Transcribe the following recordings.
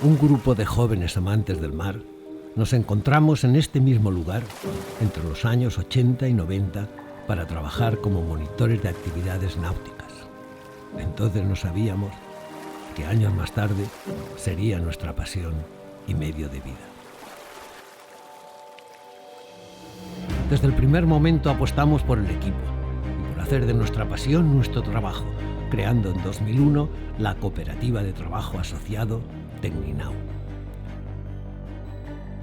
un grupo de jóvenes amantes del mar, nos encontramos en este mismo lugar entre los años 80 y 90 para trabajar como monitores de actividades náuticas. Entonces no sabíamos que años más tarde sería nuestra pasión y medio de vida. Desde el primer momento apostamos por el equipo y por hacer de nuestra pasión nuestro trabajo, creando en 2001 la cooperativa de trabajo asociado Tecninau.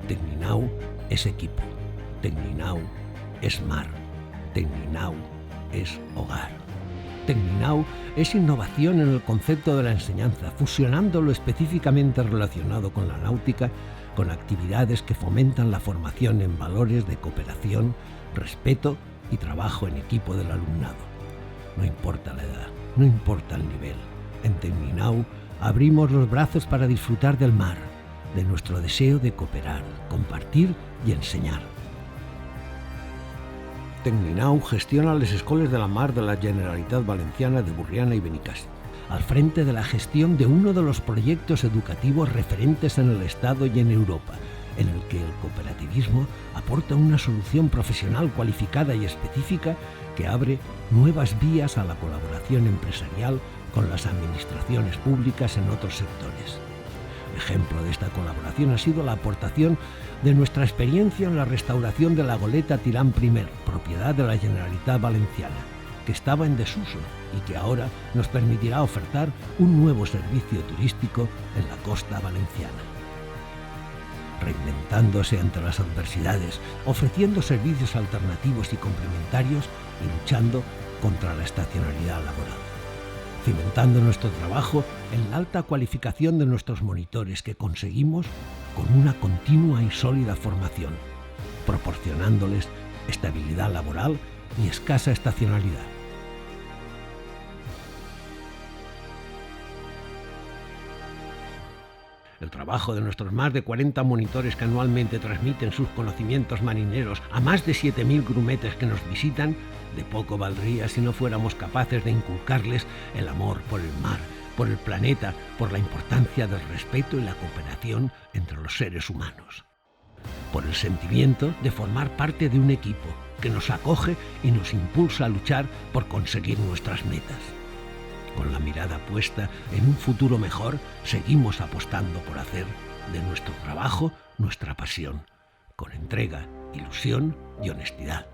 Tecninau es equipo, Tecninau es mar, Tecninau es hogar. Tecninau es innovación en el concepto de la enseñanza, fusionando lo específicamente relacionado con la náutica con actividades que fomentan la formación en valores de cooperación, respeto y trabajo en equipo del alumnado. No importa la edad, no importa el nivel. En Tecninau abrimos los brazos para disfrutar del mar, de nuestro deseo de cooperar, compartir y enseñar. Tecninau gestiona les escoles de la mar de la Generalitat Valenciana de Burriana y Benicàssim, al frente de la gestión de uno de los proyectos educativos referentes en el Estado y en Europa, en el que el cooperativismo aporta una solución profesional cualificada y específica que abre nuevas vías a la colaboración empresarial con las administraciones públicas en otros sectores. Ejemplo de esta colaboración ha sido la aportación de nuestra experiencia en la restauración de la goleta Tirán I, propiedad de la Generalitat Valenciana, que estaba en desuso y que ahora nos permitirá ofertar un nuevo servicio turístico en la costa valenciana. Reinventándose ante las adversidades, ofreciendo servicios alternativos y complementarios y luchando contra la estacionalidad laboral. Cimentando nuestro trabajo en la alta cualificación de nuestros monitores que conseguimos con una continua y sólida formación, proporcionándoles estabilidad laboral y escasa estacionalidad. El trabajo de nuestros más de 40 monitores que anualmente transmiten sus conocimientos marineros a más de 7.000 grumetes que nos visitan, de poco valdría si no fuéramos capaces de inculcarles el amor por el mar, por el planeta, por la importancia del respeto y la cooperación entre los seres humanos. Por el sentimiento de formar parte de un equipo que nos acoge y nos impulsa a luchar por conseguir nuestras metas. Con la mirada puesta en un futuro mejor, seguimos apostando por hacer de nuestro trabajo nuestra pasión, con entrega, ilusión y honestidad.